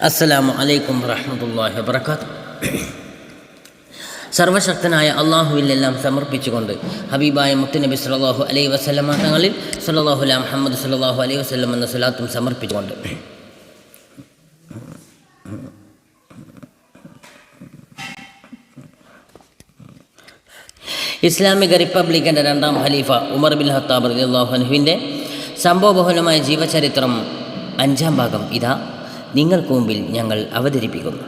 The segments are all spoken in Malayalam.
അസ്സലാമു അലൈക്കും വറഹ്മത്തുള്ളാഹി വബറകാതുഹു. സർവശക്തനായ അള്ളാഹുവിലെല്ലാം സമർപ്പിച്ചുകൊണ്ട് ഹബീബായ മുത്തുനബി സല്ലല്ലാഹു അലൈഹി വസല്ലമ തങ്ങളിൽ സല്ലല്ലാഹു അലാ മുഹമ്മദ് സല്ലല്ലാഹു അലൈഹി വസല്ലം എന്ന സ്വലാത്തും സമർപ്പിച്ചുകൊണ്ട് ഇസ്ലാമിക റിപ്പബ്ലിക്കിൻ്റെ രണ്ടാം ഖലീഫ ഉമർ ബിൻ ഖത്താബ് റളിയല്ലാഹു അൻഹുവിൻ്റെ സംഭവബഹുലമായ ജീവചരിത്രം 5-ാം ഭാഗം ഇതാ നിങ്ങൾക്ക് മുമ്പിൽ ഞങ്ങൾ അവതരിപ്പിക്കുന്നു.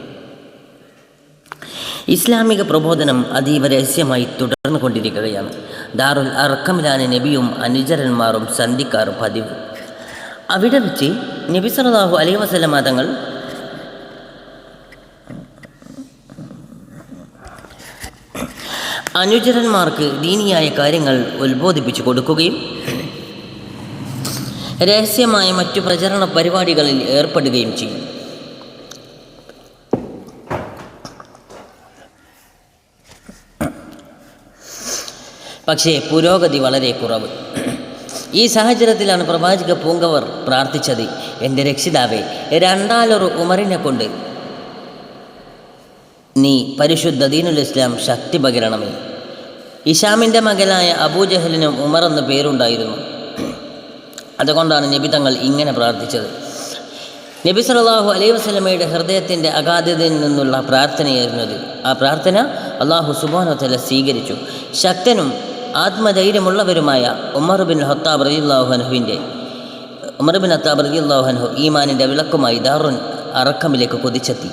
ഇസ്ലാമിക പ്രബോധനം അതീവ രഹസ്യമായി തുടർന്നു കൊണ്ടിരിക്കുകയാണ്. ദാറുൽ അർഖമിലാണ് നബിയും അനുചരന്മാരും സന്ധിക്കാറ് പതിവ്. അവിടെ വെച്ച് നബി സല്ലല്ലാഹു അലൈഹി വസല്ലമ തങ്ങൾ അനുചരന്മാർക്ക് ദീനിയായ കാര്യങ്ങൾ ഉത്ബോധിപ്പിച്ചു കൊടുക്കുകയും രഹസ്യമായ മറ്റു പ്രചരണ പരിപാടികളിൽ ഏർപ്പെടുകയും ചെയ്യും. പക്ഷേ പുരോഗതി വളരെ കുറവ്. ഈ സാഹചര്യത്തിലാണ് പ്രവാചക പൂങ്കവർ പ്രാർത്ഥിച്ചത്, എൻ്റെ രക്ഷിതാവേ, രണ്ടാലൊരു ഉമറിനെ കൊണ്ട് നീ പരിശുദ്ധ ദീനുൽ ഇസ്ലാം ശക്തി പകരണമേ. ഇഷാമിൻ്റെ മകനായ അബൂജഹലിനും ഉമർ എന്ന പേരുണ്ടായിരുന്നു. അതുകൊണ്ടാണ് നബി തങ്ങൾ ഇങ്ങനെ പ്രാർത്ഥിച്ചത്. നബി സല്ലല്ലാഹു അലൈഹി വസല്ലമയുടെ ഹൃദയത്തിൻ്റെ അഗാധതയിൽ നിന്നുള്ള പ്രാർത്ഥനയായിരുന്നത്. ആ പ്രാർത്ഥന അല്ലാഹു സുബ്ഹാനഹു വ തആല സ്വീകരിച്ചു. ശക്തനും ആത്മധൈര്യമുള്ളവരുമായ ഉമർ ബിൻ ഖത്താബ് റളിയല്ലാഹു അൻഹു ഈമാനിൻ്റെ വിളക്കുമായി ദാറുൽ അർഖമിലേക്ക് കുതിച്ചെത്തി.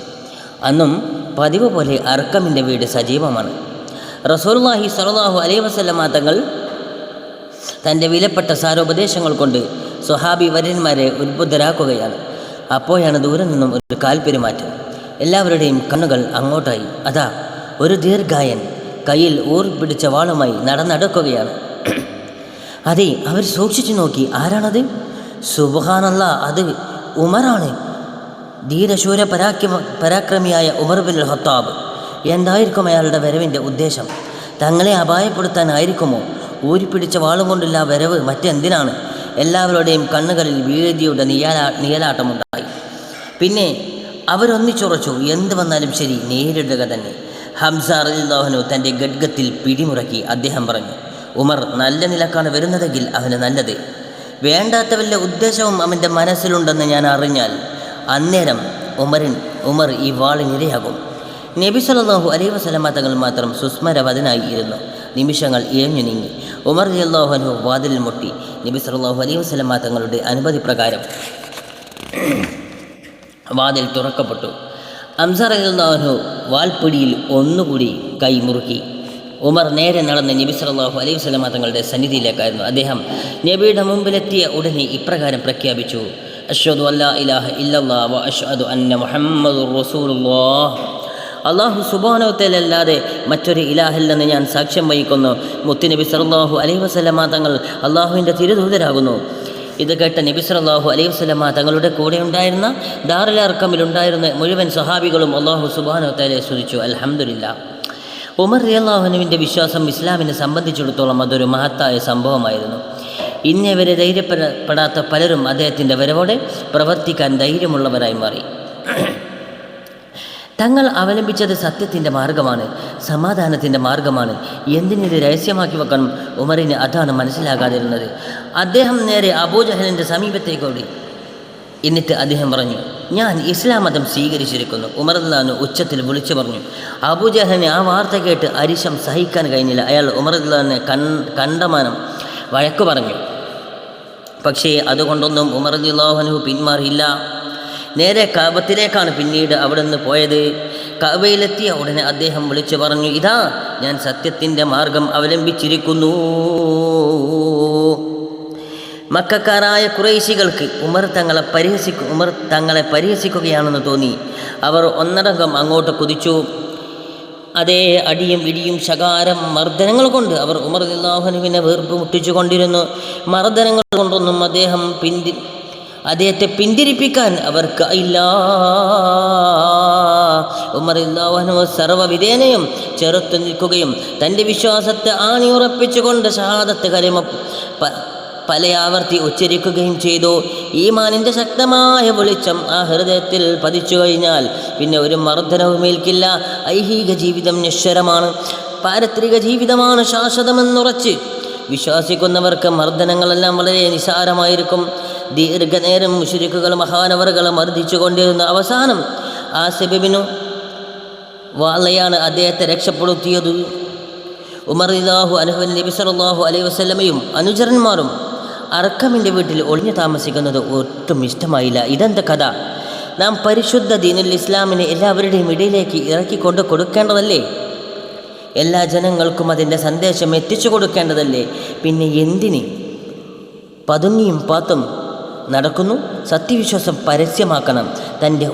അന്നും പതിവ് പോലെ അർഖമിൻ്റെ വീട് സജീവമാണ്. റസൂലുള്ളാഹി സ്വല്ലല്ലാഹു അലൈഹി വസല്ലമ തങ്ങൾ തൻ്റെ വിലപ്പെട്ട സാരോപദേശങ്ങൾ കൊണ്ട് സ്വഹാബി വര്യന്മാരെ ഉത്ബുദ്ധരാക്കുകയാണ്. അപ്പോഴാണ് ദൂരെ നിന്നും ഒരു കാൽപെരുമാറ്റം. എല്ലാവരുടെയും കണ്ണുകൾ അങ്ങോട്ടായി. അതാ ഒരു ദീർഘായൻ കയ്യിൽ പിടിച്ച വാളുമായി നടന്നടക്കുകയാണ്. അതെ, അവർ സൂക്ഷിച്ചു നോക്കി. ആരാണത്? സുബ്ഹാനല്ലാഹ്, അത് ഉമറാണ്. ധീരശൂര പരാക്രമിയായ ഉമർ ബിൻ ഖത്താബ്. എന്തായിരിക്കും അയാളുടെ വരവിൻ്റെ ഉദ്ദേശം? തങ്ങളെ അപായപ്പെടുത്താനായിരിക്കുമോ? ഊരിപ്പിടിച്ച വാളും കൊണ്ടുള്ള വരവ് മറ്റെന്തിനാണ്? എല്ലാവരുടെയും കണ്ണുകളിൽ ഭീതിയുടെ നിഴലാട്ടമുണ്ടായി. പിന്നെ അവരൊന്നിച്ചുറച്ചു, എന്ത് വന്നാലും ശരി, നേരിടുക തന്നെ. ഹംസ റളിയല്ലാഹു അൻഹു തൻ്റെ ഗഡ്ഗത്തിൽ പിടിമുറക്കി അദ്ദേഹം പറഞ്ഞു, ഉമർ നല്ല നിലക്കാണ് വരുന്നതെങ്കിൽ അവന് നല്ലത്. വേണ്ടാത്ത വല്ല ഉദ്ദേശവും അവൻ്റെ മനസ്സിലുണ്ടെന്ന് ഞാൻ അറിഞ്ഞാൽ അന്നേരം ഉമർ ഈ വാളിനിരയാകും. നബി സല്ലല്ലാഹു അലൈഹി വസല്ലമ തങ്ങൾ മാത്രം സുസ്മരവദനായി ഇരുന്നു. നിമിഷങ്ങൾ ഇഴഞ്ഞു നീങ്ങി. ഉമർ റളിയല്ലാഹു അൻഹു വാതിലിൽ മുട്ടി. നബി സല്ലല്ലാഹു അലൈഹി വസല്ലമ തങ്ങളുടെ അനുമതി പ്രകാരം വാതിൽ തുറക്കപ്പെട്ടു. ഹംസ റളിയല്ലാഹു അൻഹു വാൽപ്പിടിയിൽ ഒന്നുകൂടി കൈ മുറുക്കി. ഉമർ നേരെ നടന്ന് നബി സല്ലല്ലാഹു അലൈഹി വസല്ലമ തങ്ങളുടെ സന്നിധിയിലേക്കായിരുന്നു. അദ്ദേഹം നബിയുടെ മുമ്പിലെത്തിയ ഉടനെ ഇപ്രകാരം പ്രഖ്യാപിച്ചു, അഷ്ഹദു അല്ലാ ഇലാഹ ഇല്ലല്ലാഹ് വ അഷ്ഹദു അന്ന മുഹമ്മദുർ റസൂലുള്ളാഹ്. അല്ലാഹു സുബ്ഹാനഹു വ തആല അല്ലാതെ മറ്റൊരു ഇലാഹില്ലെന്ന് ഞാൻ സാക്ഷ്യം വഹിക്കുന്നു. മുത്തുനബി സല്ലല്ലാഹു അലൈഹി വസല്ലമ തങ്ങൾ അള്ളാഹുവിൻ്റെ തിരുദൂതരാകുന്നു. ഇത് കേട്ട നബി സല്ലല്ലാഹു അലൈഹി വസല്ലമ തങ്ങളുടെ കൂടെ ഉണ്ടായിരുന്ന ദാറുൽ അർഖമിലുണ്ടായിരുന്ന മുഴുവൻ സ്വഹാബികളും അല്ലാഹു സുബ്ഹാനഹു വ തആലയെ സ്തുതിച്ചു. അൽഹംദുലില്ലാഹ്. ഉമർ റളിയല്ലാഹു അൻഹുവിൻ്റെ വിശ്വാസം ഇസ്ലാമിനെ സംബന്ധിച്ചിടത്തോളം അതൊരു മഹത്തായ സംഭവമായിരുന്നു. ഇന്നേ വരെ ധൈര്യപ്പെടാത്ത പലരും അദ്ദേഹത്തിൻ്റെ വരവോടെ പ്രവർത്തിക്കാൻ ധൈര്യമുള്ളവരായി മാറി. തങ്ങൾ അവലംബിച്ചത് സത്യത്തിൻ്റെ മാർഗമാണ്, സമാധാനത്തിൻ്റെ മാർഗമാണ്. എന്തിനിത് രഹസ്യമാക്കി വെക്കണം? ഉമറിന് അതാണ് മനസ്സിലാകാതിരുന്നത്. അദ്ദേഹം നേരെ അബൂജഹലിൻ്റെ സമീപത്തേക്കോടി. എന്നിട്ട് അദ്ദേഹം പറഞ്ഞു, ഞാൻ ഇസ്ലാം മതം സ്വീകരിച്ചിരിക്കുന്നു. ഉമർ റളിയല്ലാഹു അൻഹു ഉച്ചത്തിൽ വിളിച്ചു പറഞ്ഞു. അബൂജഹലിന് ആ വാർത്ത കേട്ട് അരിശം സഹിക്കാൻ കഴിഞ്ഞില്ല. അയാൾ ഉമർ റളിയല്ലാഹു അൻഹുവിനെ കണ്ടമാനം വഴക്കു പറഞ്ഞു. പക്ഷേ അതുകൊണ്ടൊന്നും ഉമർ റളിയല്ലാഹു അൻഹു പിന്മാറിയില്ല. നേരെ കഅബത്തിലേക്കാണ് പിന്നീട് അവിടെ നിന്ന് പോയത്. കഅബയിലെത്തിയ ഉടനെ അദ്ദേഹം വിളിച്ചു പറഞ്ഞു, ഇതാ ഞാൻ സത്യത്തിൻ്റെ മാർഗം അവലംബിച്ചിരിക്കുന്നു. മക്കക്കാരായ ഖുറൈശികൾക്ക് ഉമർ തങ്ങളെ പരിഹസിക്കുകയാണെന്ന് തോന്നി. അവർ ഒന്നടങ്കം അങ്ങോട്ട് കുതിച്ചു. അതേ അടിയും ഇടിയും ശകാരം മർദ്ദനങ്ങൾ കൊണ്ട് അവർ ഉമർ റളിയല്ലാഹു അൻഹുവിനെ വീർപ്പ് മുട്ടിച്ചു കൊണ്ടിരുന്നു. മർദ്ദനങ്ങൾ കൊണ്ടൊന്നും അദ്ദേഹത്തെ പിന്തിരിപ്പിക്കാൻ അവർക്ക് ഇല്ല. ഉമർ റളിയല്ലാഹു അൻഹു സർവ്വവിധേനയും ചെറുത്തു നിൽക്കുകയും തൻ്റെ വിശ്വാസത്തെ ആണിയുറപ്പിച്ചുകൊണ്ട് ഷഹാദത്ത് കലിമ പല ആവർത്തി ഉച്ചരിക്കുകയും ചെയ്തു. ഈമാനിൻ്റെ ശക്തമായ വെളിച്ചം ആ ഹൃദയത്തിൽ പതിച്ചു കഴിഞ്ഞാൽ പിന്നെ ഒരു മർദ്ദനവും ഏൽക്കില്ല. ഐഹിക ജീവിതം നിശ്ചരമാണ്, പാരത്രിക ജീവിതമാണ് ശാശ്വതമെന്നുറച്ച് വിശ്വസിക്കുന്നവർക്ക് മർദ്ദനങ്ങളെല്ലാം വളരെ നിസാരമായിരിക്കും. ദീർഘനേരം മുശ്രിക്കുകൾ മഹാനവറുകൾ മർദ്ദിച്ചു കൊണ്ടിരുന്ന അവസാനം ആസിബ് ഇബ്നു വാളയാണ് അദ്ദേഹത്തെ രക്ഷപ്പെടുത്തിയത്. ഉമർ റളിയല്ലാഹു അൻഹു നബി സല്ലല്ലാഹു അലൈഹി വസല്ലമയും അനുചരന്മാരും അർക്കമിൻ്റെ വീട്ടിൽ ഒളിഞ്ഞു താമസിക്കുന്നത് ഒട്ടും ഇഷ്ടമായില്ല. ഇതെന്താ കഥ? നാം പരിശുദ്ധ ദീനുൽ ഇസ്ലാമിനെ എല്ലാവരുടെയും ഇടയിലേക്ക് ഇറക്കിക്കൊണ്ട് കൊടുക്കേണ്ടതല്ലേ? എല്ലാ ജനങ്ങൾക്കും അതിൻ്റെ സന്ദേശം എത്തിച്ചു കൊടുക്കേണ്ടതല്ലേ? പിന്നെ എന്തിന് പതുങ്ങിയും പാത്തും നടക്കുന്നു? സത്യവിശ്വാസം പരസ്യമാക്കണം. തൻ്റെ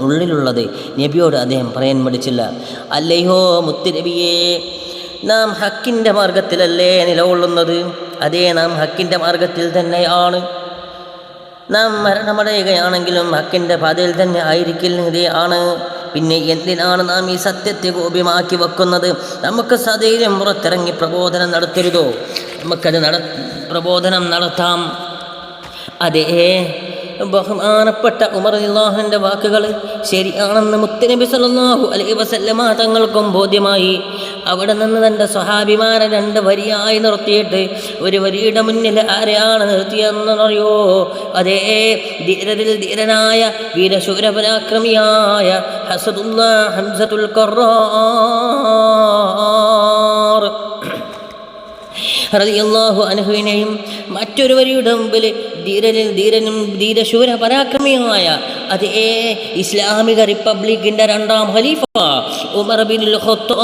ഉള്ളിലുള്ളത് നബിയോട് അദ്ദേഹം പറയാൻ മടിച്ചില്ല. അല്ലയോ മുത്തുനബിയേ, നാം ഹക്കിൻ്റെ മാർഗത്തിലല്ലേ നിലകൊള്ളുന്നത്? അതേ, നാം ഹക്കിൻ്റെ മാർഗത്തിൽ തന്നെയാണ്. നാം മരണമടയുകയാണെങ്കിലും ഹക്കിൻ്റെ പാതയിൽ തന്നെ ആയിരിക്കുന്നതാണ്. പിന്നെ എന്തിനാണ് നാം ഈ സത്യത്തെ ഗോപ്യമാക്കി വെക്കുന്നത്? നമുക്ക് സധൈര്യം പുറത്തിറങ്ങി പ്രബോധനം നടത്തരുതോ? നമുക്കത് പ്രബോധനം നടത്താം. അതേ, ബഹുമാനപ്പെട്ട ഉമർ റളിയല്ലാഹുവിൻ്റെ വാക്കുകൾ ശരിയാണെന്ന് മുത്തുനബി സല്ലല്ലാഹു അലൈഹി വസല്ലമ തങ്ങൾക്കും ബോധ്യമായി. അവിടെ നിന്ന് തൻ്റെ സ്വഹാബിമാരെ 2 വരിയായി നിർത്തിയിട്ട് ഒരു വരിയുടെ മുന്നിൽ ആരെയാണ് നിർത്തിയെന്നറിയോ? അതേ, ധീരരിൽ ധീരനായ വീരശൂരപരാക്രമിയായ ഹംസത്തുൽ ഖറാർ റളിയല്ലാഹു അൻഹുവിനെയും മറ്റൊരു വരിയുടെ മുമ്പിൽ ധീരനിൽ ധീരനും ധീരശൂര പരാക്രമിയുമായ അതേ ഇസ്ലാമിക റിപ്പബ്ലിക്കിൻ്റെ 2ാം ഖലീഫ ഉമർ ബിനുൽ ഖത്താബ്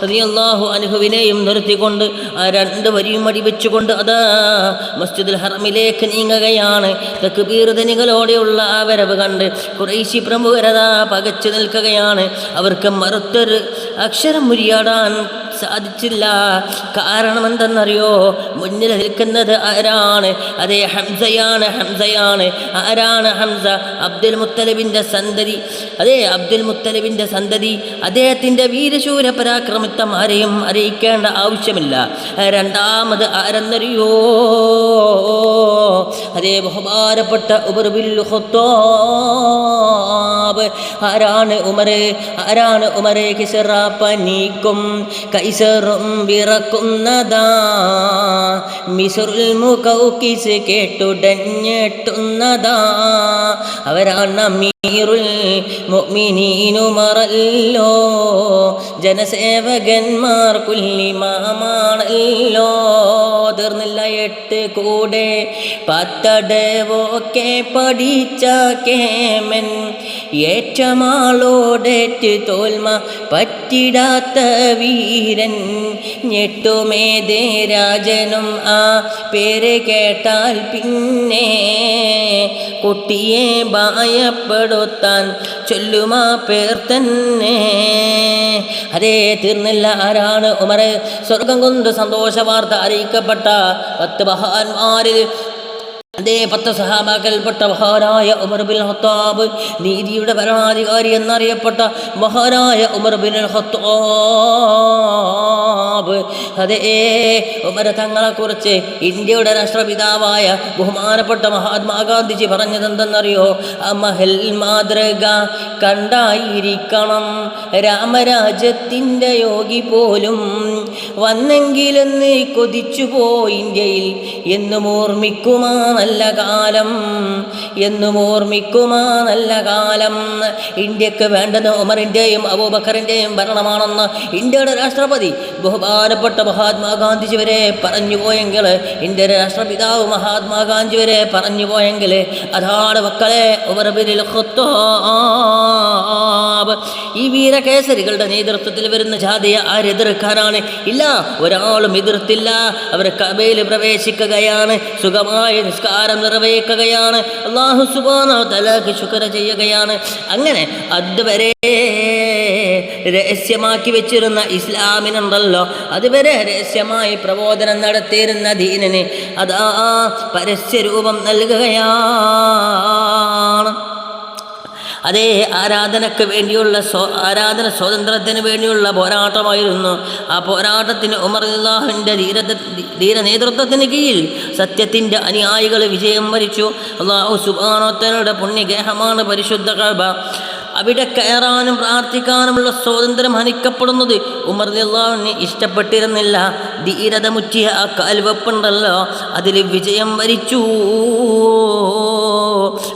റളിയല്ലാഹു അൻഹുവിനെയും നിർത്തിക്കൊണ്ട് ആ 2 വരിയും അടിവെച്ചുകൊണ്ട് അതാ മസ്ജിദുൽ ഹറമിലേക്ക് നീങ്ങുകയാണ്. തക്ബീർ ധ്വനികളോടെയുള്ള ആ വരവ് കണ്ട് ഖുറൈശി പ്രമുഖരതാ പകച്ചു നിൽക്കുകയാണ്. അവർക്ക് മറുത്തൊരു അക്ഷരം മുരിയാടാൻ സാധിച്ചില്ല. കാരണം എന്തെന്നറിയോ? മുന്നിൽ നിൽക്കുന്നത് ആരാണ്? അതേ, ഹംസയാണ്. ആരാണ് ഹംസ? അബ്ദുൽ മുത്തലിബിൻ്റെ സന്തതി. അതേ, അബ്ദുൽ മുത്തലിബിൻ്റെ സന്തതി. അദ്ദേഹത്തിൻ്റെ വീരശൂര പരാക്രമിത്വം ആരെയും അറിയിക്കേണ്ട ആവശ്യമില്ല. രണ്ടാമത് ആരെന്നറിയോ? അതേ, ബഹുമാനപ്പെട്ട ഉമർ ബിനുൽ ഖത്താബ്. ആരാണ് ഉമറെ? കിസ്റ പനിക്കും കൈസറും വിറക്കുന്നതാ, മിസ്റുൽ മുഖൗഖിസ് കേട്ടുടഞ്ഞെട്ടുന്നതാ. അവരാണ് അമീറുൽ മുഅ്മിനീൻ ഉമറല്ലോ, ജനസേവകന്മാർ കുല്ലിമാമാണല്ലോ. തീർന്നില്ല 8 കൂടെ 10 പഠിച്ച കേമൻ, ഏറ്റമാളോടേറ്റ് തോൽമ പറ്റിടാത്ത വീരൻ, ഞെട്ടുമേതേ രാജനും ആ പേര് കേട്ടാൽ പിന്നെ കുട്ടിയെ ഭയപ്പെടുത്താൻ ചൊല്ലുമാ പേർ തന്നെ. അതേ, തീർന്നില്ല. ആരാണ് ഉമർ? സ്വർഗം കൊണ്ട് സന്തോഷ വാർത്ത അറിയിക്കപ്പെട്ട 10 മഹാന്മാരിൽ അതേ 10 സഹാബാക്കൽപ്പെട്ട മഹാനായ ഉമർ ബിൻ ഖത്താബ്, നീതിയുടെ ഭരണാധികാരി എന്നറിയപ്പെട്ട മഹാനായ ഉമർ ബിൻ ഖത്താബ്. അതേ, ഉമർ തങ്ങളെക്കുറിച്ച് ഇന്ത്യയുടെ രാഷ്ട്രപിതാവായ ബഹുമാനപ്പെട്ട മഹാത്മാഗാന്ധിജി പറഞ്ഞതെന്തെന്നറിയോ? മഹൽ മാതൃക കണ്ടായിരിക്കണം രാമരാജ്യത്തിൻ്റെ യോഗി പോലും വന്നെങ്കിലെന്ന് കൊതിച്ചുപോയി ഇന്ത്യയിൽ എന്നും ഓർമ്മിക്കുമാ നല്ല കാലം, എന്നും ഓർമ്മിക്കുമാ നല്ല കാലം. ഇന്ത്യക്ക് വേണ്ടത് ഉമറിൻ്റെയും അബൂബക്കറിൻ്റെയും ഭരണമാണെന്ന് ഇന്ത്യയുടെ രാഷ്ട്രപതി ബഹുമാനപ്പെട്ട മഹാത്മാഗാന്ധിജി വരെ പറഞ്ഞു പോയെങ്കിൽ, ഇന്ത്യയുടെ രാഷ്ട്രപിതാവ് മഹാത്മാഗാന്ധി വരെ പറഞ്ഞു പോയെങ്കിൽ, അതാണ് മക്കളെ ഉമർ ബിനുൽ ഖത്താബ്. ഈ വീരകേസരികളുടെ നേതൃത്വത്തിൽ വരുന്ന ജാഥയെ ആരെതിർക്കാനാണ്? ഇല്ല, ഒരാളും എതിർത്തില്ല. അവർ കഅബയിൽ പ്രവേശിക്കുകയാണ്, സുഖമായ നിസ്കാരം നിർവഹിക്കുകയാണ്, അല്ലാഹു സുബ്ഹാനഹു വ തആലക്ക് ശുക്ർ ചെയ്യുകയാണ്. അങ്ങനെ അതുവരെ രഹസ്യമാക്കി വെച്ചിരുന്ന ഇസ്ലാമിനുണ്ടല്ലോ, അതുവരെ രഹസ്യമായി പ്രബോധനം നടത്തിയിരുന്ന ദീനിന് അതാ പരസ്യരൂപം നൽകുകയാണ്. അതേ ആരാധനയ്ക്ക് വേണ്ടിയുള്ള ആരാധന സ്വാതന്ത്ര്യത്തിന് വേണ്ടിയുള്ള പോരാട്ടമായിരുന്നു. ആ പോരാട്ടത്തിന് ഉമർ റളിയല്ലാഹുവിൻ്റെ ധീര നേതൃത്വത്തിന് കീഴിൽ സത്യത്തിൻ്റെ അനുയായികൾ വിജയം വരിച്ചു. അല്ലാഹു സുബ്ഹാനഹു വ തആലയുടെ പുണ്യഗേഹമാണ് പരിശുദ്ധ കഅബ. അവിടെ കയറാനും പ്രാർത്ഥിക്കാനുമുള്ള സ്വാതന്ത്ര്യം ഹനിക്കപ്പെടുന്നത് ഉമർ റളിയല്ലാഹുവിന് ഇഷ്ടപ്പെട്ടിരുന്നില്ല. ധീരത മുറ്റിയ ആ കാൽവെപ്പുണ്ടല്ലോ, അതിൽ വിജയം വരിച്ചു.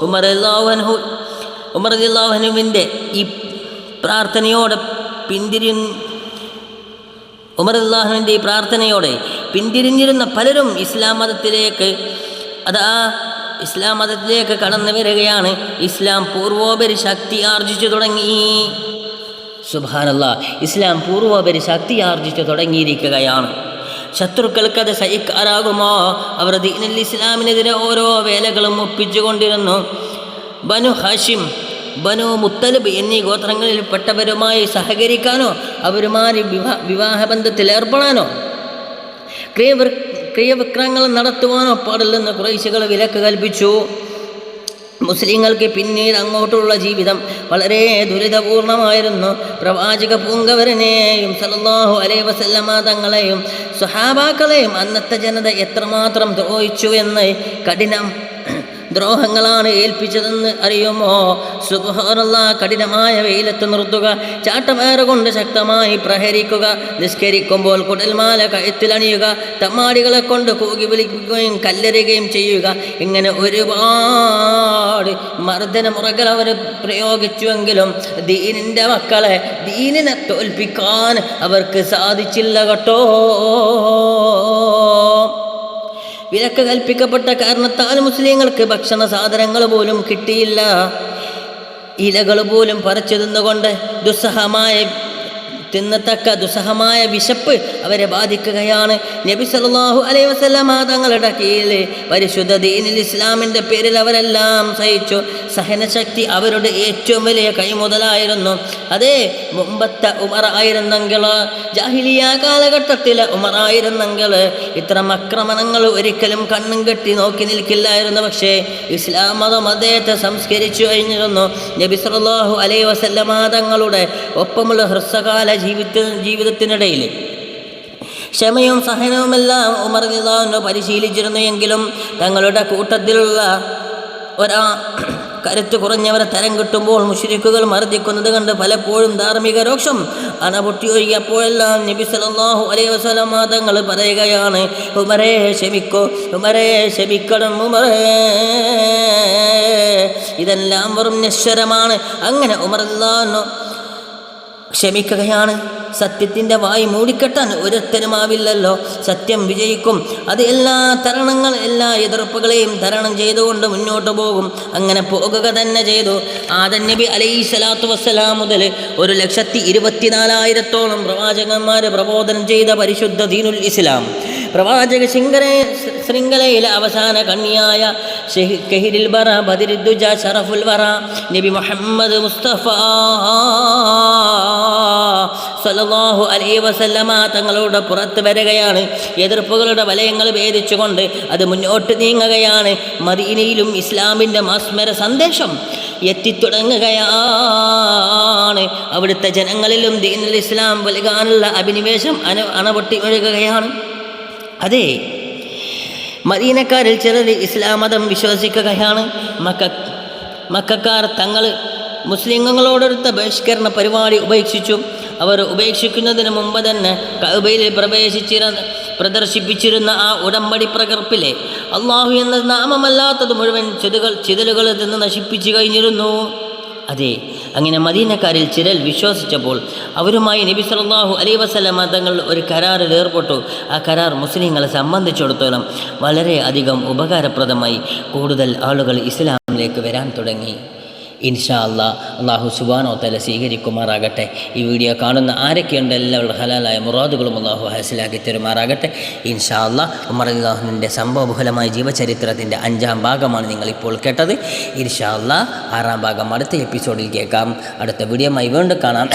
ഉമർ റളിയല്ലാഹുവിൻ്റെ ഈ പ്രാർത്ഥനയോടെ പിന്തിരിഞ്ഞിരുന്ന പലരും ഇസ്ലാം മതത്തിലേക്ക് കടന്നു വരികയാണ്. ഇസ്ലാം പൂർവോപരി ശക്തി ആർജിച്ചു തുടങ്ങി. സുബ്ഹാനല്ലാഹ്, ഇസ്ലാം പൂർവോപരി ശക്തി ആർജിച്ചു തുടങ്ങിയിരിക്കുകയാണ്. ശത്രുക്കൾക്കത് സഹിക്കാറാകുമോ? അവർ ദീനുൽ ഇസ്ലാമിനെതിരെ ഓരോ വേലകളും ഒപ്പിച്ചുകൊണ്ടിരുന്നു. ബനു ഹാഷിം, ബനു മുത്തലിബ് എന്നീ ഗോത്രങ്ങളിൽപ്പെട്ടവരുമായി സഹകരിക്കാനോ അവരുമായി വിവാഹബന്ധത്തിൽ ഏർപ്പെടാനോ ക്രിയവിക്രയങ്ങൾ നടത്തുവാനോ പാടില്ലെന്ന് ഖുറൈശികൾ വിലക്ക് കൽപ്പിച്ചു. മുസ്ലിങ്ങൾക്ക് പിന്നീട് അങ്ങോട്ടുള്ള ജീവിതം വളരെ ദുരിതപൂർണമായിരുന്നു. പ്രവാചക പൂങ്കവരനെയും സല്ലല്ലാഹു അലൈഹി വസല്ലമ തങ്ങളെയും സ്വഹാബാക്കളെയും അന്നത്തെ ജനത എത്രമാത്രം ദ്രോഹിച്ചു എന്ന് കഠിനം ദ്രോഹങ്ങളാണ് ഏൽപ്പിച്ചതെന്ന് അറിയുമോ? സുബ്ഹാനല്ലാഹ്, കഠിനമായ വെയിലത്ത് നിർത്തുക, ചാട്ടമേറുകൊണ്ട് ശക്തമായി പ്രഹരിക്കുക, നിസ്കരിക്കുമ്പോൾ കുടൽമാല കഴുത്തിലണിയുക, തമ്മാടികളെ കൊണ്ട് കൂകി വിളിക്കുകയും കല്ലെറിയുകയും ചെയ്യുക. ഇങ്ങനെ ഒരുപാട് മർദ്ദനമുറകൾ അവർ പ്രയോഗിച്ചുവെങ്കിലും ദീനിൻ്റെ മക്കളെ, ദീനിനെ തോൽപ്പിക്കാൻ അവർക്ക് സാധിച്ചില്ല കേട്ടോ. വിലക്ക് കൽപ്പിക്കപ്പെട്ട കാരണത്താൽ മുസ്ലിങ്ങൾക്ക് ഭക്ഷണ സാധനങ്ങൾ പോലും കിട്ടിയില്ല. ഇലകൾ പോലും പറിച്ചു തിന്നുകൊണ്ട് ദുസ്സഹമായ വിശപ്പ് അവരെ ബാധിക്കുകയാണ്. നബി സല്ലല്ലാഹു അലൈഹി വസല്ലമ തങ്ങളുടെ കീഴിൽ പരിശുദ്ധ ദീനുൽ ഇസ്ലാമിൻ്റെ പേരിൽ അവരെല്ലാം സഹിച്ചു. സഹനശക്തി അവരുടെ ഏറ്റവും വലിയ കൈമുതലായിരുന്നു. അതേ, മുമ്പത്തെ ഉമറായിരുന്നെങ്കിൽ, ജാഹിലിയ കാലഘട്ടത്തിലെ ഉമറായിരുന്നെങ്കിൽ ഇത്തരം ആക്രമണങ്ങൾ ഒരിക്കലും കണ്ണും കെട്ടി നോക്കി നിൽക്കില്ലായിരുന്നു. പക്ഷേ ഇസ്ലാം മതം അദ്ദേഹത്തെ സംസ്കരിച്ചു കഴിഞ്ഞിരുന്നു. നബി സല്ലല്ലാഹു അലൈഹി വസല്ലമ തങ്ങളുടെ ഒപ്പമുള്ള ഹ്രസ്വകാല ജീവിതത്തിനിടയിൽ ക്ഷമയും സഹനവുമെല്ലാം ഉമർ റളിയല്ലാഹു പരിശീലിച്ചിരുന്നു. എങ്കിലും തങ്ങളുടെ കൂട്ടത്തിലുള്ള കരുത്ത് കുറഞ്ഞവരെ തരം കിട്ടുമ്പോൾ മുശ്രിക്കുകൾ മർദ്ദിക്കുന്നത് കണ്ട് പലപ്പോഴും ധാർമ്മിക രോക്ഷം അണപൊട്ടി ഒഴുകിയപ്പോഴെല്ലാം നബി സല്ലല്ലാഹു അലൈഹി വസല്ലം തങ്ങൾ പറയുകയാണ്, ഉമറേ ക്ഷമിക്കൂ, ഉമറേ ക്ഷമിക്കണം, ഉമറേ ഇതെല്ലാം വെറും നിശ്ചരമാണ്. അങ്ങനെ ഉമർ റളിയല്ലാഹു ക്ഷമിക്കുകയാണ്. സത്യത്തിൻ്റെ വായി മൂടിക്കെട്ടാൻ ഒരുത്തനുമാവില്ലല്ലോ. സത്യം വിജയിക്കും. അത് എല്ലാ എതിർപ്പുകളെയും തരണം ചെയ്തുകൊണ്ട് മുന്നോട്ട് പോകും. അങ്ങനെ പോകുക തന്നെ ചെയ്തു. ആദം നബി അലൈഹി സ്വലാത്തു വസ്സലാം മുതൽ 1,24,000 പ്രവാചകന്മാർ പ്രബോധനം ചെയ്ത പരിശുദ്ധ ദീനുൽ ഇസ്ലാം, പ്രവാചക ശൃംഖലയിലെ അവസാന കണ്ണിയായ കഹിരിൽ ബറ ബദിറുദ്ദുജ ശറഫുൽ വറ നബി മുഹമ്മദ് മുസ്തഫ സല്ലല്ലാഹു അലൈഹി വസല്ലമ തങ്ങളുടെ പുറത്ത് വരികയാണ്. എതിർപ്പുകളുടെ വലയങ്ങൾ ഭേദിച്ചുകൊണ്ട് അത് മുന്നോട്ട് നീങ്ങുകയാണ്. മദീനയിലും ഇസ്ലാമിൻ്റെ മാസ്മര സന്ദേശം എത്തിത്തുടങ്ങുകയാണ്. അവിടുത്തെ ജനങ്ങളിലും ദീനുൽ ഇസ്ലാം നൽകാനുള്ള അഭിനിവേശം അണപൊട്ടി ഒഴുകുകയാണ്. അതെ, മദീനക്കാരിൽ ചിലർ ഇസ്ലാം മതം വിശ്വസിക്കുകയാണ്. മക്കക്കാർ തങ്ങൾ മുസ്ലിങ്ങളോടെടുത്ത ബഹിഷ്കരണ പരിപാടി ഉപേക്ഷിച്ചു. അവർ ഉപേക്ഷിക്കുന്നതിന് മുമ്പ് തന്നെ കഅബയിൽ പ്രദർശിപ്പിച്ചിരുന്ന ആ ഉടമ്പടി പ്രകൃപ്പിലെ അള്ളാഹു എന്ന നാമമല്ലാത്തത് മുഴുവൻ ചിതലുകളിൽ നിന്ന് നശിപ്പിച്ചു കഴിഞ്ഞിരുന്നു. അതെ, അങ്ങനെ മദീനക്കാരിൽ ചിലർ വിശ്വസിച്ചപ്പോൾ അവരുമായി നബി സല്ലല്ലാഹു അലൈഹി വസല്ലം തങ്ങൾ ഒരു കരാറിൽ ഏർപ്പെട്ടു. ആ കരാർ മുസ്ലിങ്ങളെ സംബന്ധിച്ചിടത്തോളം വളരെ അധികം ഉപകാരപ്രദമായി. കൂടുതൽ ആളുകൾ ഇസ്ലാമിലേക്ക് വരാൻ തുടങ്ങി. ഇൻഷാ അല്ലാഹ്, അല്ലാഹു സുബ്ഹാനഹു വ തആല സ്വീകരിക്കുമാറാകട്ടെ. ഈ വീഡിയോ കാണുന്ന ആരൊക്കെയുണ്ട് എല്ലാവരുടെ ഹലാലായ മുറാദുകളും അല്ലാഹു ഹാസിലാക്കി തരുമാറാകട്ടെ. ഇൻഷാ അല്ലാഹ്, ഉമർ റളിയല്ലാഹുവിൻ്റെ സംഭവബഹുലമായ ജീവചരിത്രത്തിൻ്റെ 5ാം ഭാഗമാണ് നിങ്ങളിപ്പോൾ കേട്ടത്. ഇൻഷാ അല്ലാഹ് 6ാം ഭാഗം അടുത്ത എപ്പിസോഡിൽ കേൾക്കാം. അടുത്ത വീഡിയോയുമായി വീണ്ടും കാണാം.